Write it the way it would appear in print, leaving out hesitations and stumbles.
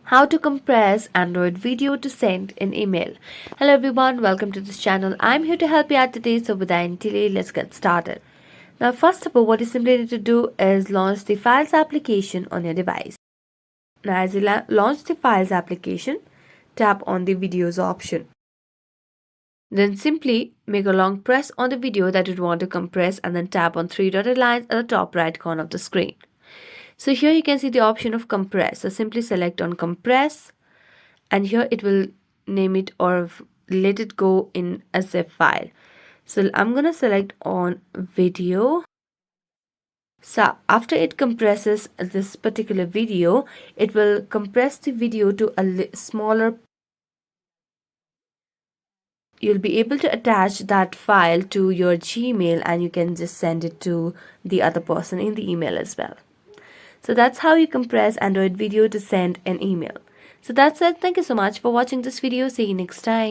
How to compress Android video to send an email. Hello everyone, welcome to this channel. I'm here to help you out today, so without any delay, let's get started. Now first of all, what you simply need to do is launch the Files application on your device. Now as you launch the Files application, tap on the Videos option. Then simply make a long press on the video that you want to compress and then tap on three dotted lines at the top right corner of the screen. So here you can see the option of compress. So simply select on compress and here it will name it or let it go in a zip file. So I'm gonna select on video. So after it compresses this particular video, it will compress the video to a smaller. You'll be able to attach that file to your Gmail and you can just send it to the other person in the email as well. So that's how you compress Android video to send an email. So that's it. Thank you so much for watching this video. See you next time.